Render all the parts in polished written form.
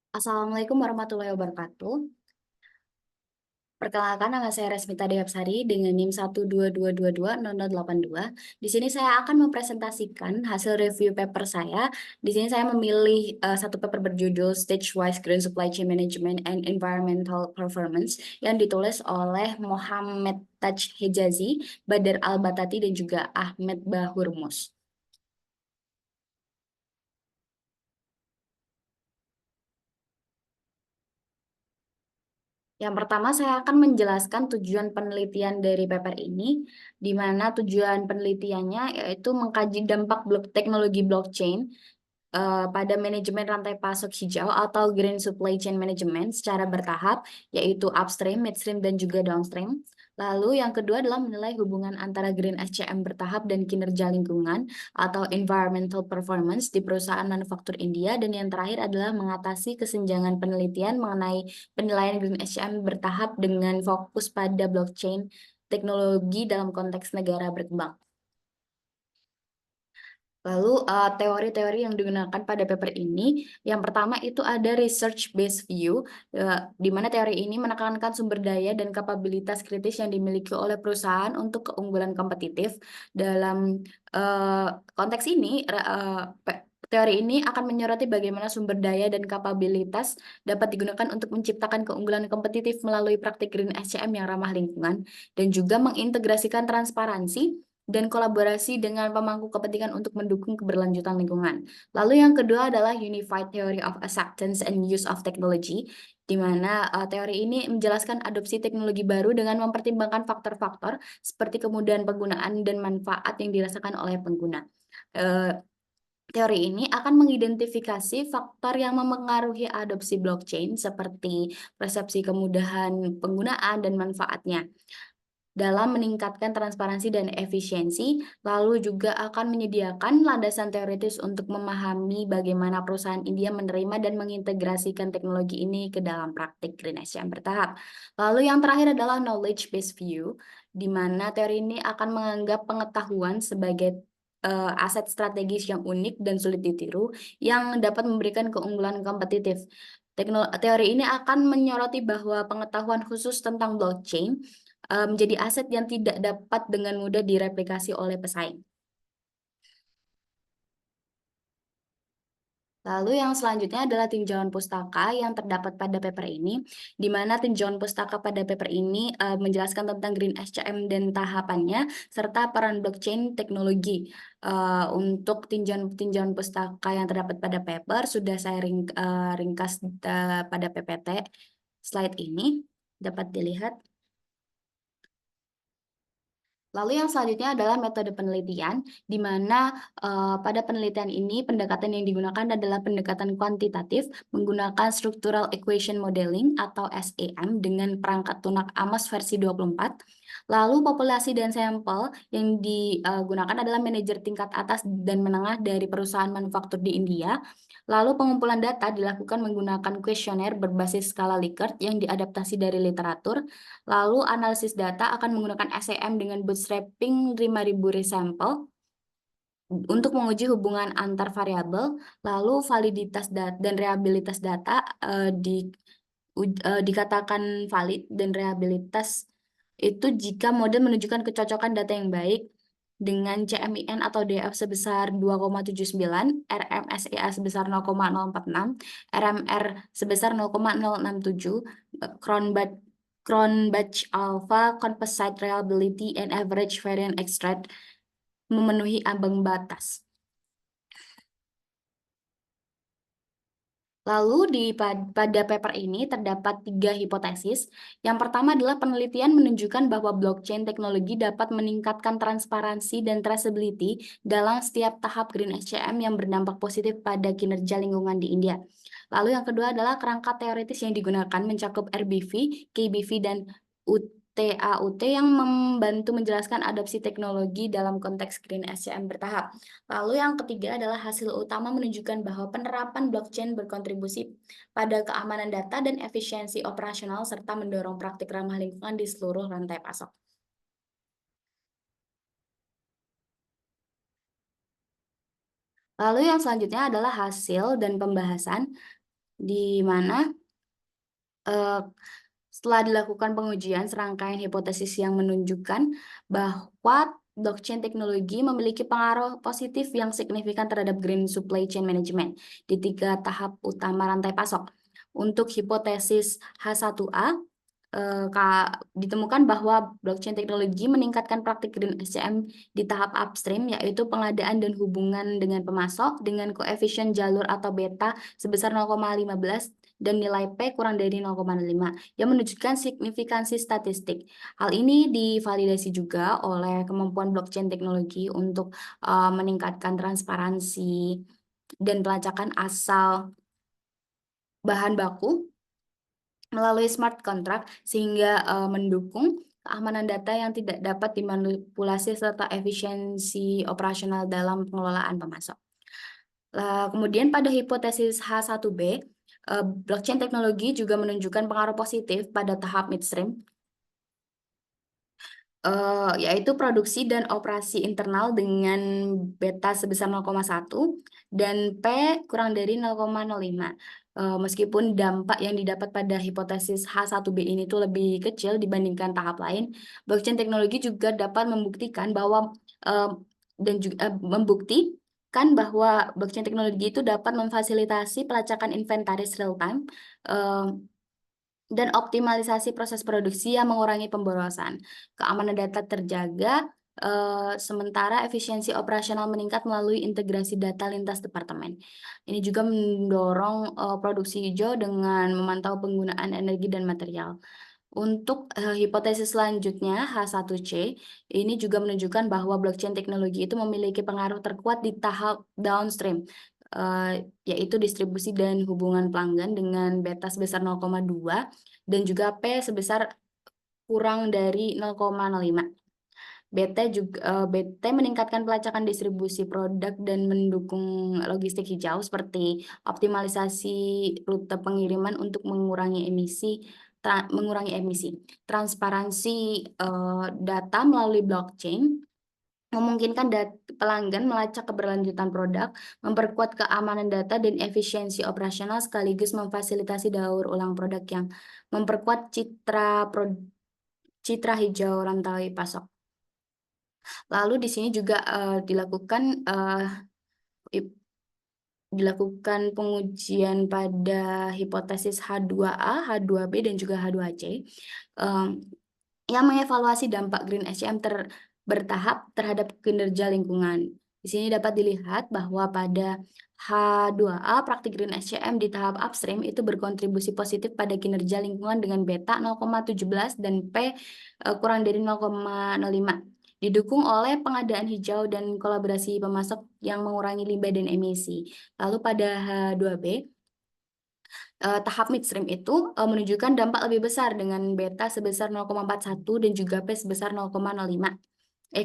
Assalamualaikum warahmatullahi wabarakatuh. Perkenalkan, nama saya Resmita Deapsari dengan NIM 122220082. Di sini saya akan mempresentasikan hasil review paper saya. Di sini saya memilih satu paper berjudul Stage-Wise Green Supply Chain Management and Environmental Performance yang ditulis oleh Mohammed Taj Hejazi, Badar Al-Batati, dan juga Ahmed Bahurmus. Yang pertama, saya akan menjelaskan tujuan penelitian dari paper ini, di mana tujuan penelitiannya yaitu mengkaji dampak teknologi blockchain pada manajemen rantai pasok hijau atau Green Supply Chain Management secara bertahap, yaitu upstream, midstream, dan juga downstream. Lalu yang kedua adalah menilai hubungan antara Green SCM bertahap dan kinerja lingkungan atau environmental performance di perusahaan manufaktur India. Dan yang terakhir adalah mengatasi kesenjangan penelitian mengenai penilaian Green SCM bertahap dengan fokus pada blockchain teknologi dalam konteks negara berkembang. Lalu teori-teori yang digunakan pada paper ini, yang pertama itu ada research-based view, di mana teori ini menekankan sumber daya dan kapabilitas kritis yang dimiliki oleh perusahaan untuk keunggulan kompetitif. Dalam konteks ini, teori ini akan menyoroti bagaimana sumber daya dan kapabilitas dapat digunakan untuk menciptakan keunggulan kompetitif melalui praktik Green SCM yang ramah lingkungan, dan juga mengintegrasikan transparansi dan kolaborasi dengan pemangku kepentingan untuk mendukung keberlanjutan lingkungan. Lalu yang kedua adalah Unified Theory of Acceptance and Use of Technology, di mana teori ini menjelaskan adopsi teknologi baru dengan mempertimbangkan faktor-faktor seperti kemudahan penggunaan dan manfaat yang dirasakan oleh pengguna. Eh, Teori ini akan mengidentifikasi faktor yang memengaruhi adopsi blockchain seperti persepsi kemudahan penggunaan dan manfaatnya dalam meningkatkan transparansi dan efisiensi, lalu juga akan menyediakan landasan teoritis untuk memahami bagaimana perusahaan India menerima dan mengintegrasikan teknologi ini ke dalam praktik Green SCM bertahap. Lalu yang terakhir adalah knowledge-based view, di mana teori ini akan menganggap pengetahuan sebagai aset strategis yang unik dan sulit ditiru, yang dapat memberikan keunggulan kompetitif. Teori ini akan menyoroti bahwa pengetahuan khusus tentang blockchain menjadi aset yang tidak dapat dengan mudah direplikasi oleh pesaing. Lalu yang selanjutnya adalah tinjauan pustaka yang terdapat pada paper ini, di mana tinjauan pustaka pada paper ini menjelaskan tentang Green SCM dan tahapannya, serta peran blockchain teknologi. Untuk tinjauan pustaka yang terdapat pada paper, sudah saya ringkas pada PPT slide ini, dapat dilihat. Lalu yang selanjutnya adalah metode penelitian, di mana pada penelitian ini pendekatan yang digunakan adalah pendekatan kuantitatif menggunakan Structural Equation Modeling atau SEM dengan perangkat lunak Amos versi 24. Lalu populasi dan sampel yang digunakan adalah manajer tingkat atas dan menengah dari perusahaan manufaktur di India. Lalu pengumpulan data dilakukan menggunakan kuesioner berbasis skala Likert yang diadaptasi dari literatur. Lalu analisis data akan menggunakan SEM dengan bootstrapping 5.000 resample untuk menguji hubungan antar variabel. Lalu validitas data dan reliabilitas data dikatakan valid dan reliabilitas itu jika model menunjukkan kecocokan data yang baik dengan CMIN atau DF sebesar 2,79, RMSEA sebesar 0,046, RMR sebesar 0,067, Cronbach Cronbach Alpha, Composite Reliability, and Average Variance Extract memenuhi ambang batas. Lalu pada paper ini terdapat 3 hipotesis. Yang pertama adalah penelitian menunjukkan bahwa blockchain teknologi dapat meningkatkan transparansi dan traceability dalam setiap tahap Green SCM yang berdampak positif pada kinerja lingkungan di India. Lalu yang kedua adalah kerangka teoritis yang digunakan mencakup RBV, KBV, dan UTAUT yang membantu menjelaskan adopsi teknologi dalam konteks Green SCM bertahap. Lalu yang ketiga adalah hasil utama menunjukkan bahwa penerapan blockchain berkontribusi pada keamanan data dan efisiensi operasional serta mendorong praktik ramah lingkungan di seluruh rantai pasok. Lalu yang selanjutnya adalah hasil dan pembahasan. di mana setelah dilakukan pengujian, serangkaian hipotesis yang menunjukkan bahwa blockchain teknologi memiliki pengaruh positif yang signifikan terhadap green supply chain management di 3 tahap utama rantai pasok. Untuk hipotesis H1A, ditemukan bahwa blockchain teknologi meningkatkan praktik green SCM di tahap upstream, yaitu pengadaan dan hubungan dengan pemasok dengan koefisien jalur atau beta sebesar 0,15 dan nilai P kurang dari 0,5 yang menunjukkan signifikansi statistik. Hal ini divalidasi juga oleh kemampuan blockchain teknologi untuk meningkatkan transparansi dan pelacakan asal bahan baku melalui smart contract sehingga mendukung keamanan data yang tidak dapat dimanipulasi serta efisiensi operasional dalam pengelolaan pemasok. Kemudian pada hipotesis H1B, blockchain teknologi juga menunjukkan pengaruh positif pada tahap midstream, yaitu produksi dan operasi internal dengan beta sebesar 0,1 dan P kurang dari 0,05. Meskipun dampak yang didapat pada hipotesis H1B ini tuh lebih kecil dibandingkan tahap lain, blockchain teknologi juga dapat membuktikan bahwa blockchain teknologi itu dapat memfasilitasi pelacakan inventaris real time dan optimalisasi proses produksi yang mengurangi pemborosan. Keamanan data terjaga, sementara efisiensi operasional meningkat melalui integrasi data lintas departemen. Ini juga mendorong produksi hijau dengan memantau penggunaan energi dan material. Untuk hipotesis selanjutnya, H1C, ini juga menunjukkan bahwa blockchain teknologi itu memiliki pengaruh terkuat di tahap downstream, yaitu distribusi dan hubungan pelanggan dengan beta sebesar 0,2 dan juga P sebesar kurang dari 0,05. BT meningkatkan pelacakan distribusi produk dan mendukung logistik hijau seperti optimalisasi rute pengiriman untuk mengurangi emisi. Transparansi data melalui blockchain memungkinkan pelanggan melacak keberlanjutan produk, memperkuat keamanan data dan efisiensi operasional sekaligus memfasilitasi daur ulang produk yang memperkuat citra hijau rantai pasok. Lalu di sini juga dilakukan pengujian pada hipotesis H2A, H2B, dan juga H2C yang mengevaluasi dampak Green SCM bertahap terhadap kinerja lingkungan. Di sini dapat dilihat bahwa pada H2A, praktik Green SCM di tahap upstream itu berkontribusi positif pada kinerja lingkungan dengan beta 0,17 dan P kurang dari 0,05. Didukung oleh pengadaan hijau dan kolaborasi pemasok yang mengurangi limbah dan emisi. Lalu pada H2B, tahap midstream itu menunjukkan dampak lebih besar dengan beta sebesar 0,41 dan juga P sebesar 0,05.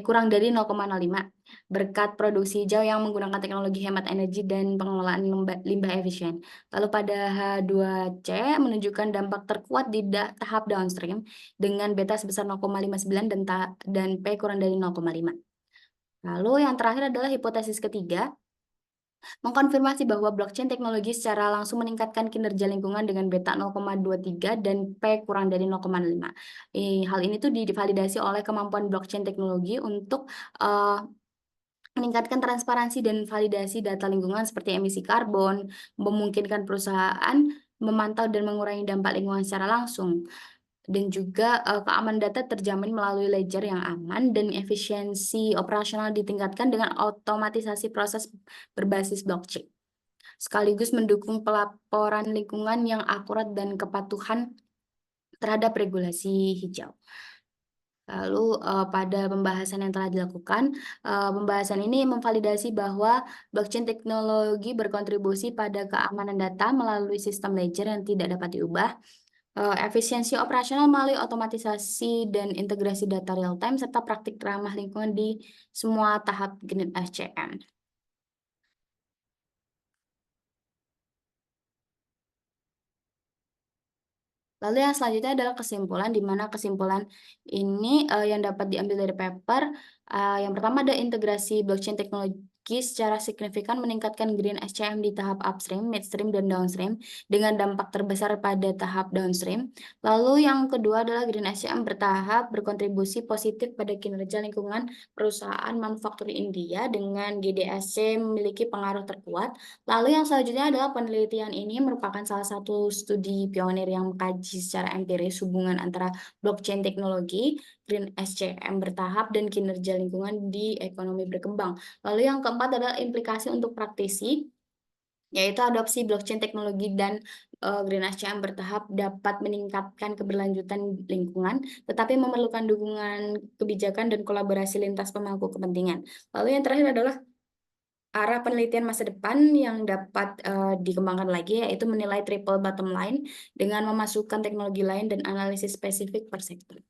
Kurang dari 0,05. Berkat produksi hijau yang menggunakan teknologi hemat energi dan pengelolaan limbah efisien. Lalu pada H2C menunjukkan dampak terkuat di tahap downstream dengan beta sebesar 0,59 dan P kurang dari 0,5. Lalu yang terakhir adalah hipotesis ketiga, mengkonfirmasi bahwa blockchain teknologi secara langsung meningkatkan kinerja lingkungan dengan beta 0,23 dan P kurang dari 0,5. Hal ini tuh divalidasi oleh kemampuan blockchain teknologi untuk meningkatkan transparansi dan validasi data lingkungan seperti emisi karbon, memungkinkan perusahaan memantau dan mengurangi dampak lingkungan secara langsung. Dan juga keamanan data terjamin melalui ledger yang aman dan efisiensi operasional ditingkatkan dengan otomatisasi proses berbasis blockchain. Sekaligus mendukung pelaporan lingkungan yang akurat dan kepatuhan terhadap regulasi hijau. Lalu pada pembahasan yang telah dilakukan, pembahasan ini memvalidasi bahwa blockchain teknologi berkontribusi pada keamanan data melalui sistem ledger yang tidak dapat diubah, efisiensi operasional melalui otomatisasi dan integrasi data real time, serta praktik ramah lingkungan di semua tahap Green SCM. Lalu yang selanjutnya adalah kesimpulan, di mana kesimpulan ini yang dapat diambil dari paper. Yang pertama ada integrasi blockchain berstrategi secara signifikan meningkatkan Green SCM di tahap upstream, midstream, dan downstream dengan dampak terbesar pada tahap downstream. Lalu yang kedua adalah Green SCM bertahap berkontribusi positif pada kinerja lingkungan perusahaan manufaktur India dengan GDSC memiliki pengaruh terkuat. Lalu yang selanjutnya adalah penelitian ini merupakan salah satu studi pionir yang mengkaji secara empiris hubungan antara blockchain teknologi, Green SCM bertahap, dan kinerja lingkungan di ekonomi berkembang. Lalu yang keempat adalah implikasi untuk praktisi, yaitu adopsi blockchain teknologi dan Green SCM bertahap dapat meningkatkan keberlanjutan lingkungan, tetapi memerlukan dukungan kebijakan dan kolaborasi lintas pemangku kepentingan. Lalu yang terakhir adalah arah penelitian masa depan yang dapat dikembangkan lagi, yaitu menilai triple bottom line dengan memasukkan teknologi lain dan analisis spesifik per sektor.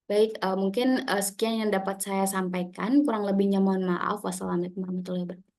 Baik, mungkin sekian yang dapat saya sampaikan, kurang lebihnya mohon maaf. Wassalamualaikum warahmatullahi wabarakatuh.